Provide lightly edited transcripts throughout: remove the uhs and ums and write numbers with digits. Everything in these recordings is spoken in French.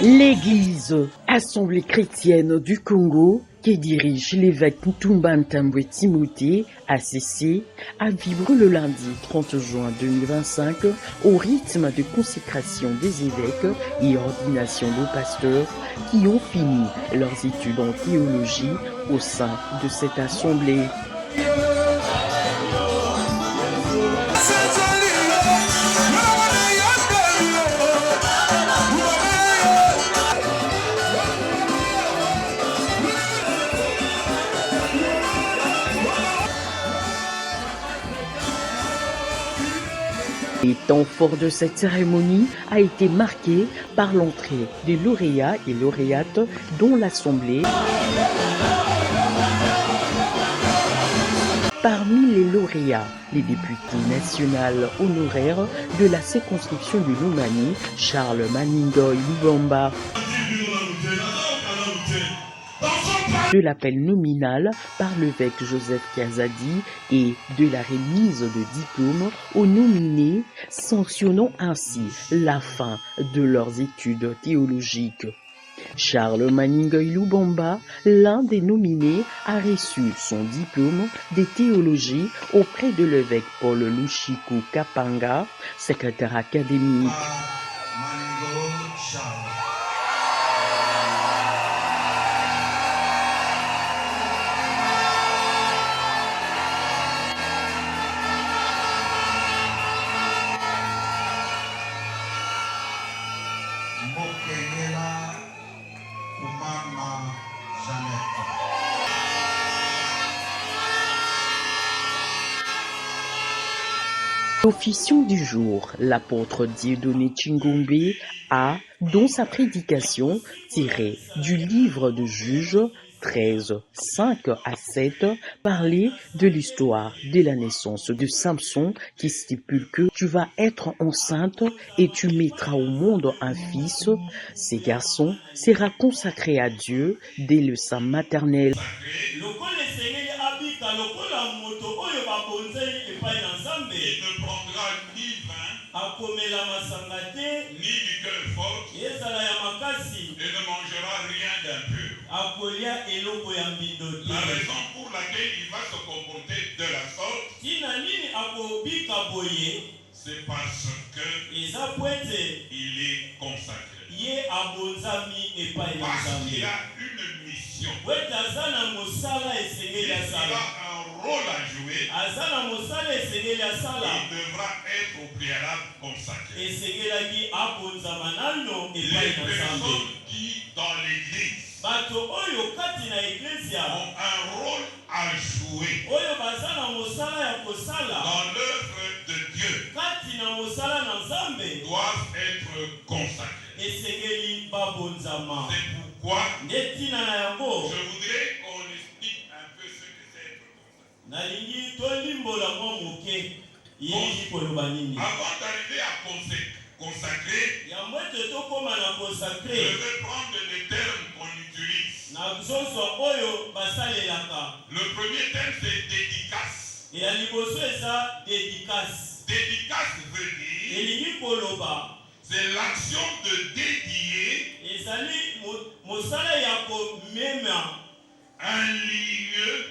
L'Église, Assemblée chrétienne du Congo, que dirige l'évêque Ntumba Ntambwe Timothée, a cessé à vivre le lundi 30 juin 2025 au rythme de consécration des évêques et ordination de pasteurs qui ont fini leurs études en théologie au sein de cette assemblée. Le temps fort de cette cérémonie a été marqué par l'entrée des lauréats et lauréates dont l'Assemblée. Parmi les lauréats, les députés nationaux honoraires de la circonscription du Lomami, Charles Maningoy Lubamba, de l'appel nominal par l'évêque Joseph Kazadi et de la remise de diplômes aux nominés, sanctionnant ainsi la fin de leurs études théologiques. Charles Maningoy Lubamba, l'un des nominés, a reçu son diplôme de théologie auprès de l'évêque Paul Lushiku Kapanga, secrétaire académique. L'officiant du jour, l'apôtre Dieudonné Chingombe a, dans sa prédication, tiré du livre de Juges 13, 5 à 7, parlé de l'histoire de la naissance de Samson qui stipule que tu vas être enceinte et tu mettras au monde un fils. Ce garçon sera consacré à Dieu dès le sein maternel. Il ne prendra ni vin, ni liqueur forte, et ne mangera rien d'impur. La raison pour laquelle il va se comporter de la sorte, c'est parce qu'il est consacré. Parce qu'il a une mission. Il a un rôle à jouer. Il devra être au préalable consacré. Les personnes qui, dans l'église, ont un rôle à jouer dans l'œuvre de Dieu doivent être consacrés. C'est pourquoi je voudrais qu'on explique un peu ce que c'est être consacré. Avant d'arriver à consacrer, je vais prendre les termes qu'on utilise. Le premier terme c'est dédicace. Dédicace veut dire c'est l'action de dédier un lieu,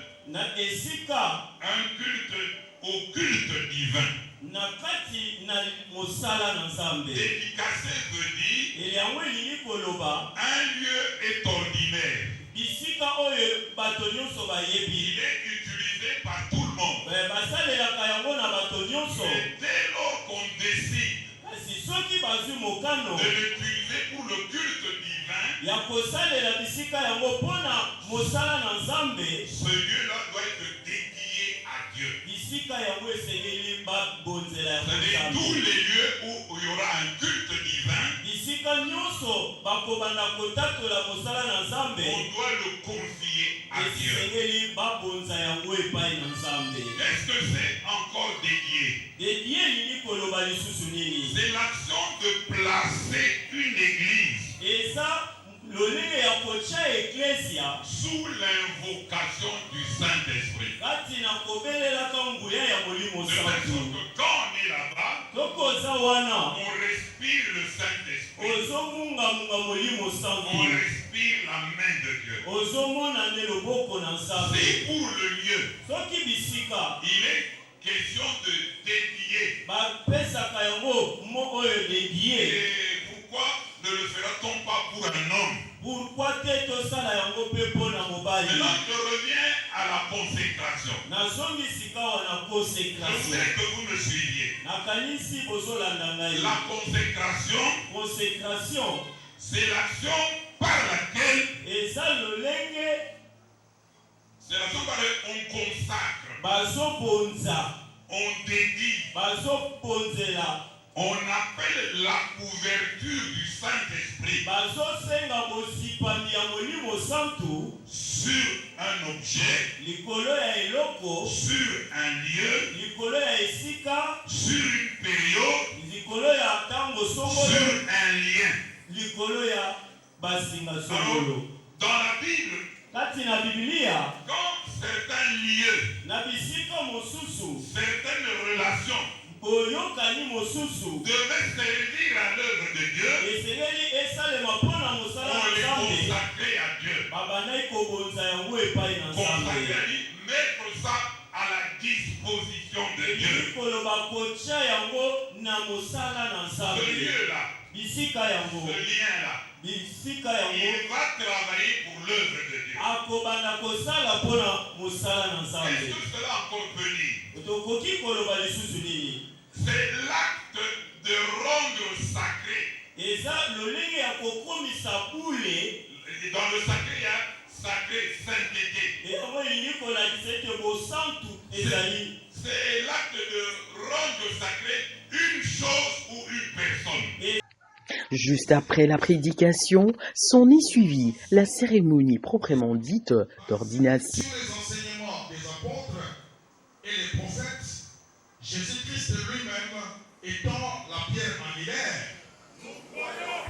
un culte au culte divin. Dédicacé veut dire un lieu est ordinaire. Il est utilisé par tout le monde. Mais dès lors qu'on décide de l'utiliser pour le culte divin, ce lieu-là doit être dédié à Dieu. C'est-à-dire tous les lieux où il y aura un culte divin, on doit le confier à Dieu. Est-ce que c'est encore dédié? C'est l'action de placer une église sous l'invocation du Saint-Esprit. De telle sorte que quand on est là-bas, on respire le Saint-Esprit. On respire la main de Dieu. C'est pour le lieu. Il est question de dédier. Et pourquoi ne le fera-t-on pas pour un homme? Pourquoi Maintenant, je reviens à la consécration. Je voudrais que vous me suiviez. La consécration, c'est l'action par laquelle on consacre, on dédie, on appelle la couverture du Saint-Esprit sur un objet, sur un lieu, sur une période, sur un lien. Alors, dans la Bible, quand certains lieux, certaines relations devaient servir à l'œuvre de Dieu, on les consacrait à Dieu. Consacrer, mettre ça à la disposition de Dieu. Ce lieu-là, ce lien-là, il va travailler pour l'œuvre de Dieu. Est-ce que cela encore peut dire? C'est l'acte de rendre sacré. Et dans le sacré, il y a sacré, sainteté. C'est l'acte de rendre sacré une chose ou une personne. Juste après la prédication, s'en est suivie la cérémonie proprement dite d'ordination. Sur les enseignements des apôtres et les prophètes, Jésus-Christ lui-même étant la pierre angulaire, nous croyons.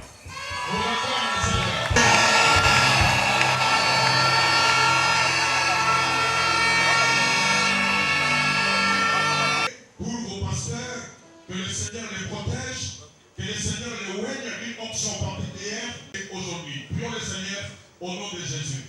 Pour vos pasteurs, que le Seigneur les protège, que le Seigneur les oigne d'une onction particulière aujourd'hui. Prions le Seigneur au nom de Jésus.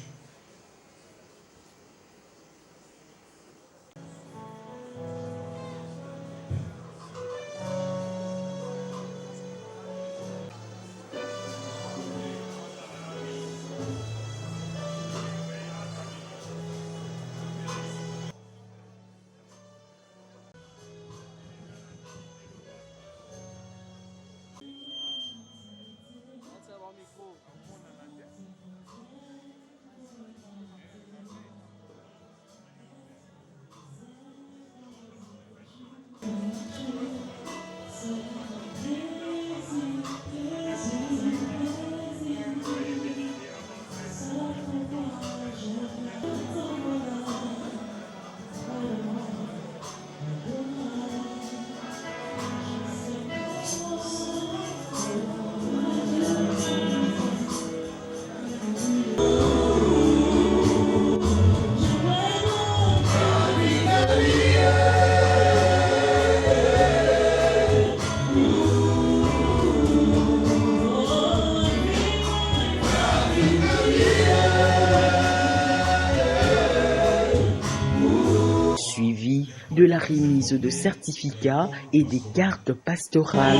Suivi de la remise de certificats et des cartes pastorales.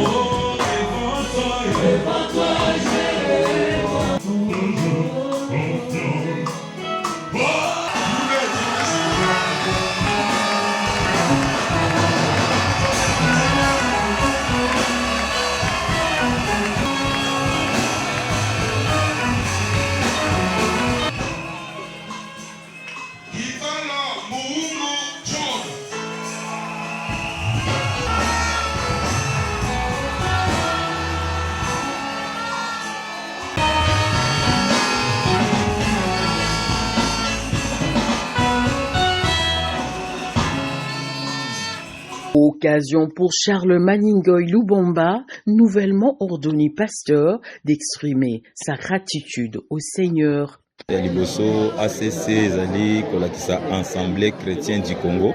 Occasion pour Charles Maningoy Lubomba, nouvellement ordonné pasteur, d'exprimer sa gratitude au Seigneur. Liboso ACC ezali kolakisa Assemblée chrétienne du Congo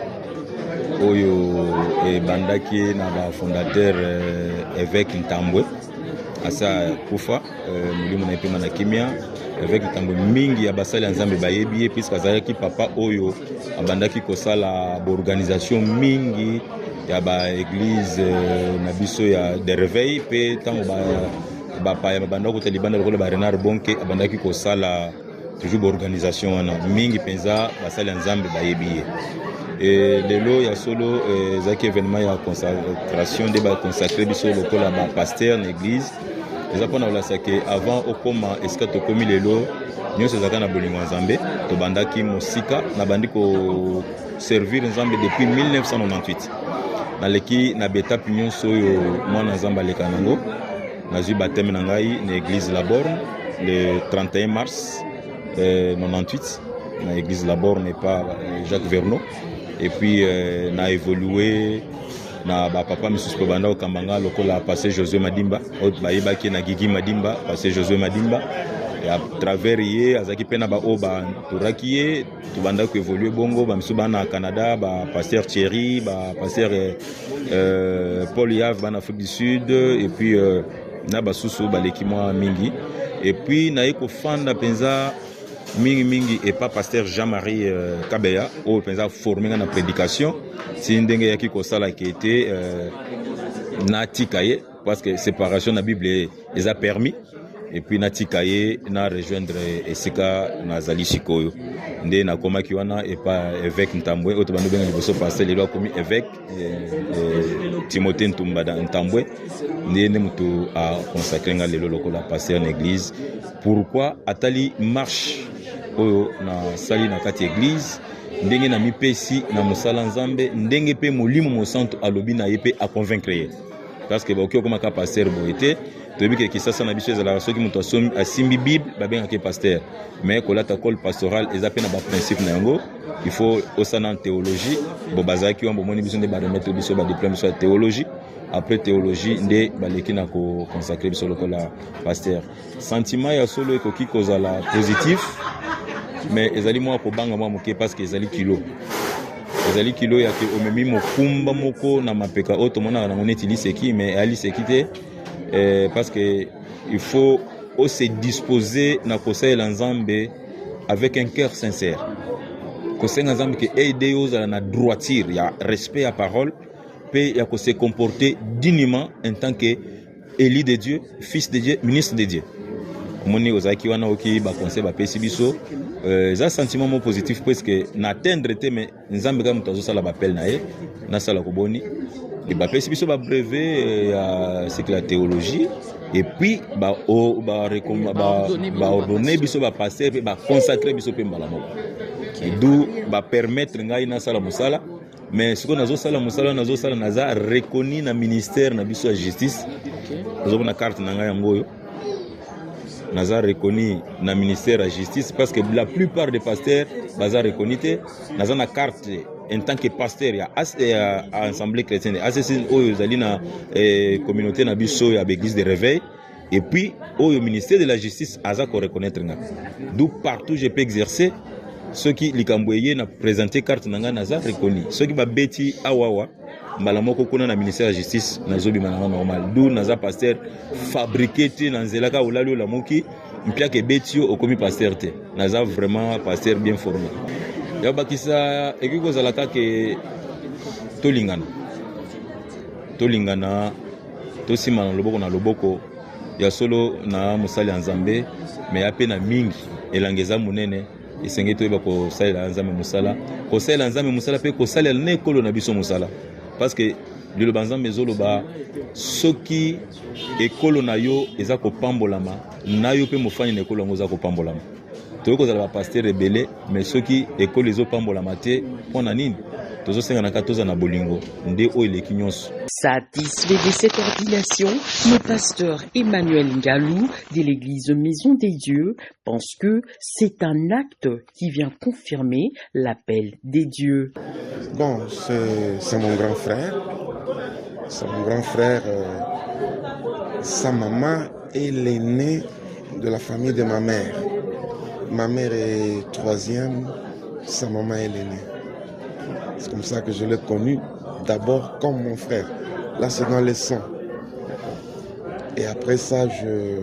oyo ebandaki na ba fondateur évêque Ntambwe asa kufa mulimo na epema na kimia avec ntango mingi ya basali ya nzambe bayebi ye puisque azalaki papa oyo abandaki kosala baorganisation mingi ya baeglise na biso ya de réveil mpe ntango bapaya babanda kota libanda lokola barenard bonke abandaki kosala toujours baorganisation wana mingi mpenza basali ya nzambe bayebi ye. Lelo ya solo ezalaki événement ya consacration nde baconsacre biso lokola bapaster na église eza mpona kolakisa ke avant okoma esika tokomi lelo nyonso ezalaka na bolingo ya nzambe tobandaki mosika nabandi koservir nzambe depuis 1998 naleki na betape nyonso oyo mwana nzambe aleka nango nazwi bateme na ngai na église La Borne le 31 mars 98 na église La Borne et pas Jacques Verneau et puis na évolué na papa misusu ko banda okambanga lokola passer Josué Madimba autre bayebaki na Gigi Madimba passer Josué Madimba et à travers ye azaki pena ba oba turaki ye tubanda ko évoluer bongo ba misusu bana Canada ba pasteur Thierry ba pasteur Paul Yav bana Afrique du Sud et puis na basusu baleki mwa mingi et puis na eko fanda penza mingi et pas pasteur Jean-Marie Kabeya au penza formé na prédication si ndenge yaki ko sala qui était natikaye parce que séparation na Bible les a permis et puis natikaye na rejoindre esika na zali sikoyo nde na koma ki wana et pas évêque Ntambwe auto bando benga liboso pasteur lelo komi évêque Timothée Ntumba da Ntambwe nde mutu a consacré nga lelo lokola pasteur na église. Pourquoi atali marche oyo na sali na kati église ndenge na mipesi na mosala nzambe ndenge pe molimo mosanto alobi na ye pe a convaincre ye parce que baoki okoma ka pasteur boyete toyebi ke kisasa na biso ezalaka soki moto asimbi bible babengaka pasteur mais kolata cole pastoral eza pe na baprincipe na yango il faut osala en théologie bo bazalaki wana bomoni biso nde baremettre biso badiplôme biso ya théologie après théologie nde baleki na koconsacre biso lokola pasteur. Sentiment ya solo ekoki kozala positif mais ezali mwa kobanga mwa moke parce que ezali kilo ya ke omemi mokumba moko na mapeka oyo tomonaka nango neti liseki mais ali seki te parce que il faut se disposer na kosalela nzambe avec un cœur sincère kosenga nzambe ke aide yo ozala na droiture ya respect ya parole pe ya ko se comporter dignement en tant que élu de Dieu, fils de Dieu, ministre de Dieu. Moni ozaki wana oki ba conseil ba pesi biso za sentiment mo positif parce que n'atteindre te mais nzambe ka muto azosala ba appel na ye na sala ko boni et ba pesi biso ba brevet ya c'est que la théologie et puis ba ordonner biso ba passer pe ba consacrer biso pe mbala moko d'où ba permettre ngai na sala musala mais ce qu'on a sala musala naza reconnu na ministère na biso ya justice nazo na carte na ngai yango naza reconnu na ministère de la justice parce que la plupart des pasteurs baza reconnu te naza na carte en tant que pasteur ya assemblée chrétienne ACC oyo zali na communauté na biso ya église de réveil et puis oyo ministère de la justice aza ko reconnaître nga d'où partout je peux exercer ceux qui likamboye na présenter carte nanga naza reconnu ceux qui ba beti awawa mbala moko kuna na ministère de la justice nazobima na normal d'où naza pasteur fabriqué te na nzelaka olali la moki mpia ke betio okomi pasteur te naza vraiment pasteur bien formé ya bakisa ekiko zalaka ke tolingana tosima na loboko ya solo na musali ya nzambe mais ya pe na mingi elangeza munene esengeli toyeba kosalela nzambe musala pe kosalela na ekolo na biso musala parce que liloba nzambe ezoloba soki ekolo na yo eza kopambolama na yo pe mofani na ekolo yango eza kopambolama toyei kozala bapasteur ebele mais soki ekolo ezopambolama te mpona nini tozosenganaka toza na bolingo nde oyo eleki nyonso. Satisfait de cette ordination, le pasteur Emmanuel Ngalou de l'église Maison des Dieux pense que c'est un acte qui vient confirmer l'appel des dieux. Bon, c'est mon grand frère. C'est mon grand frère. Sa maman est l'aînée de la famille de ma mère. Ma mère est troisième, sa maman est l'aînée. C'est comme ça que je l'ai connu d'abord comme mon frère. Là, c'est dans le sang. Et après ça, je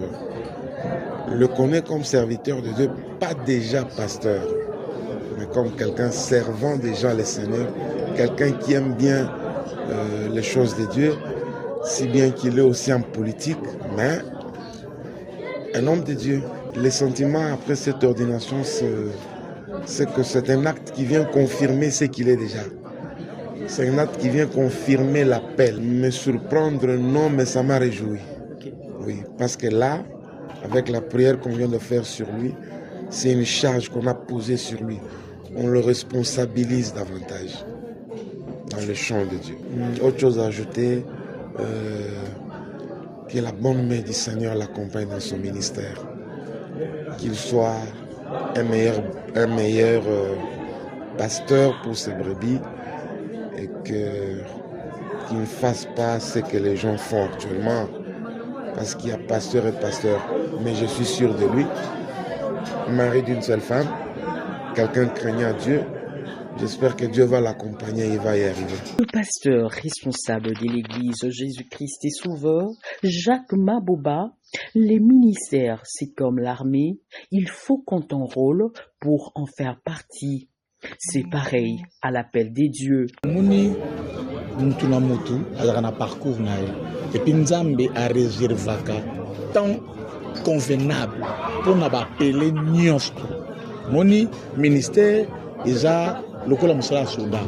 le connais comme serviteur de Dieu, pas déjà pasteur, mais comme quelqu'un servant déjà le Seigneur, quelqu'un qui aime bien les choses de Dieu, si bien qu'il est aussi en politique, mais un homme de Dieu. Les sentiments après cette ordination, c'est que c'est un acte qui vient confirmer ce qu'il est déjà. C'est un acte qui vient confirmer l'appel. Me surprendre, non, mais ça m'a réjoui. Oui, parce que là, avec la prière qu'on vient de faire sur lui, c'est une charge qu'on a posée sur lui. On le responsabilise davantage dans le champ de Dieu. Autre chose à ajouter, que la bonne main du Seigneur l'accompagne dans son ministère. Qu'il soit un meilleur pasteur pour ses brebis et qu'il ne fasse pas ce que les gens font actuellement. Parce qu'il y a pasteur et pasteur. Mais je suis sûr de lui, mari d'une seule femme, quelqu'un craignant Dieu. J'espère que Dieu va l'accompagner, il va y arriver. Le pasteur responsable de l'église Jésus-Christ et Sauveur, Jacques Maboba, les ministères, c'est comme l'armée, il faut qu'on t'enrôle pour en faire partie. C'est pareil à l'appel des dieux. Muni mutuna mutu azakana parcours na et puis Nzambe a réservaka temps convenable pour na ba appeler nyonso. Moni ministère eza lokola musala soda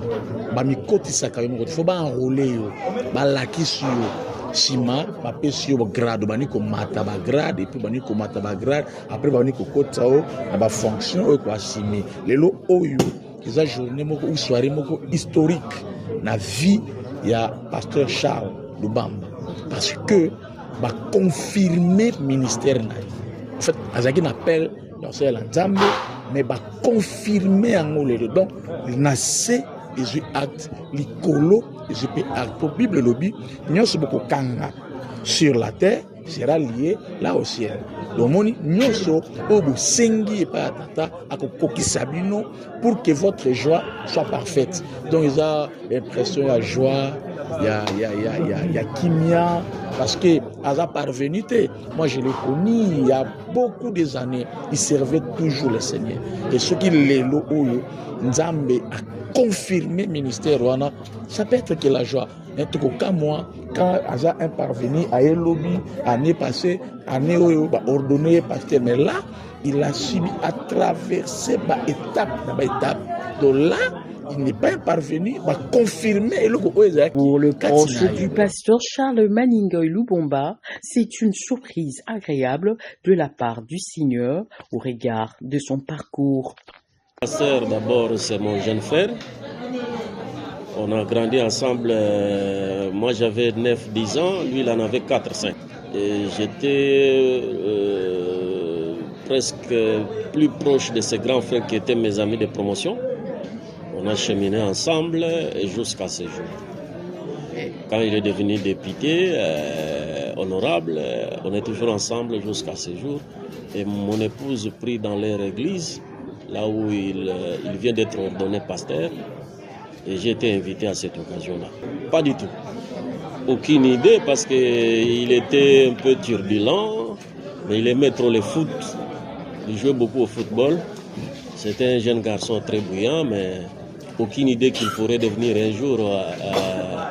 ba mikotisaka yo moko faut ba enrôler yo ba lakisi yo sima ba pesi yo grade bani ko mata ba grade et puis bani ko mata ba grade après bani ko kota o na ba fonction o ko asimi lelo oyo eza journée moko ou soirée moko historique na vie ya pasteur Charles Lubamba parce que ba confirmer ministère na en fait azaki na appel c'est la Nzambe mais ba confirmer en le donc il naissait et je acte l'icolo et je peux acte pour Bible lobby nyonso boko kanga sur la terre sera lié là au ciel donc moni nyonso obo sengi et pas tata akokokisa bino pour que votre joie soit parfaite donc ils a l'impression la joie il y a kimia parce que à parvenu moi je l'ai connu il y a beaucoup des années il servait toujours le Seigneur et ce qui lelo oyo Nzambe a confirmé ministère wana ça peut être que la joie en tout cas moi quand Aza est parvenu à Elobi année passée année oyo ba ordonné pasteur mais là il a subi à traverser par étape donc là il n'est pas parvenu à confirmer pour le proche du pasteur Charles Maningoy Lubamba, c'est une surprise agréable de la part du Seigneur au regard de son parcours. Pasteur, d'abord, c'est mon jeune frère. On a grandi ensemble. Moi, j'avais 9-10 ans, lui, il en avait 4-5. Et j'étais presque plus proche de ses grands frères qui étaient mes amis de promotion. On a cheminé ensemble jusqu'à ce jour. Quand il est devenu député, honorable, on est toujours ensemble jusqu'à ce jour. Et mon épouse prie dans leur église, là où il vient d'être ordonné pasteur. Et j'ai été invité à cette occasion-là. Pas du tout. Aucune idée parce qu'il était un peu turbulent, mais il aimait trop le foot. Il jouait beaucoup au football. C'était un jeune garçon très bouillant, mais aucune idée qu'il pourrait devenir un jour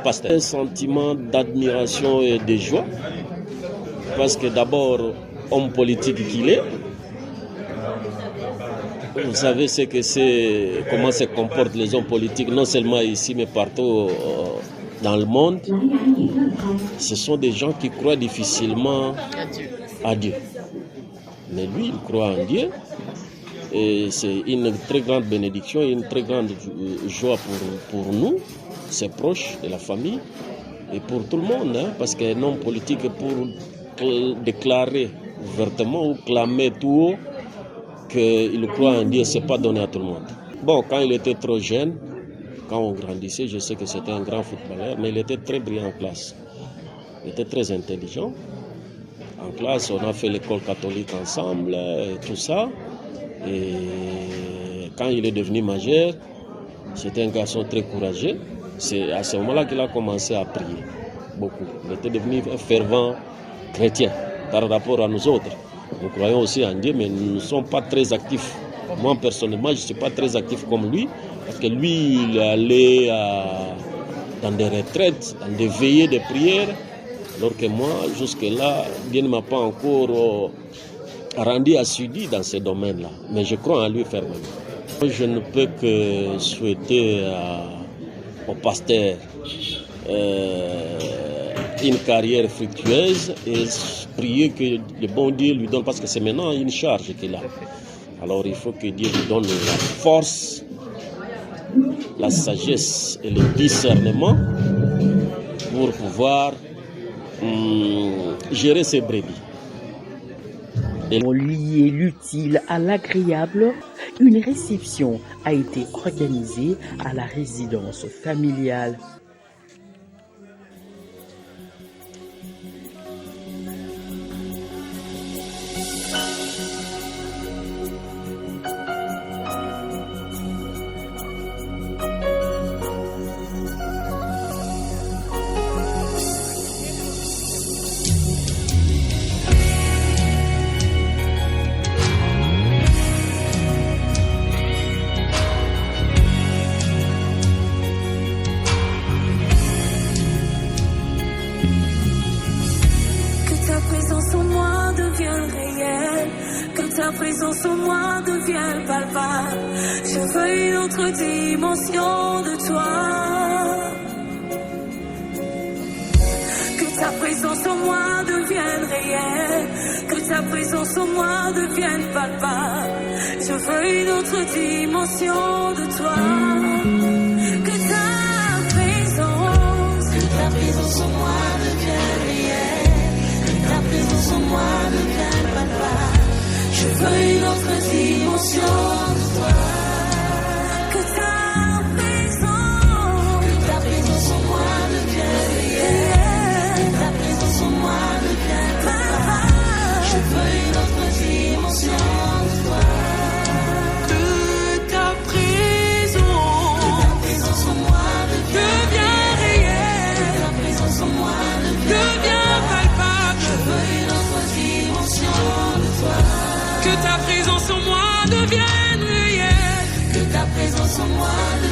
pasteur. Un sentiment d'admiration et de joie, parce que d'abord, homme politique qu'il est, vous savez ce que c'est, comment se comportent les hommes politiques, non seulement ici, mais partout dans le monde. Ce sont des gens qui croient difficilement à Dieu. Mais lui, il croit en Dieu. Et c'est une très grande bénédiction et une très grande joie pour nous, ses proches de la famille, et pour tout le monde, hein, parce qu'un homme politique, pour déclarer ouvertement ou clamer tout haut qu'il croit en Dieu, ce n'est pas donné à tout le monde. Bon, quand il était trop jeune, quand on grandissait, je sais que c'était un grand footballeur, mais il était très brillant en classe. Il était très intelligent. En classe, on a fait l'école catholique ensemble, et tout ça. Et quand il est devenu majeur, c'était un garçon très courageux. C'est à ce moment-là qu'il a commencé à prier beaucoup. Il était devenu un fervent chrétiens par rapport à nous autres. Nous croyons aussi en Dieu, mais nous ne sommes pas très actifs. Moi, personnellement, je ne suis pas très actif comme lui, parce que lui, il est allé dans des retraites, dans des veillées de prière, alors que moi, jusque-là, Dieu ne m'a pas encore rendu assidu dans ces domaines-là. Mais je crois en lui fermement. Je ne peux que souhaiter au pasteur une carrière fructueuse et prier que le bon Dieu lui donne, parce que c'est maintenant une charge qu'il a. Alors il faut que Dieu lui donne la force, la sagesse et le discernement pour pouvoir gérer ses brebis. Pour lier l'utile à l'agréable, une réception a été organisée à la résidence familiale. Ta présence en moi devient palpable. Je veux une autre dimension de toi. Que ta présence en moi devienne réelle. Que ta présence en moi devienne palpable. Je veux une autre dimension de toi. Que ta présence en moi devienne réelle. Que ta présence en moi devienne palpable. Je veux une autre dimension de toi. Que ta présence en moi devienne réelle. Que ta présence en moi devienne palpable. Je veux une autre dimension de toi. Que ta présence en moi devienne réelle. Que ta présence en moi devienne palpable. Je veux une autre dimension de toi. Que ta présence en moi devienne réelle. Que ta présence en moi devienne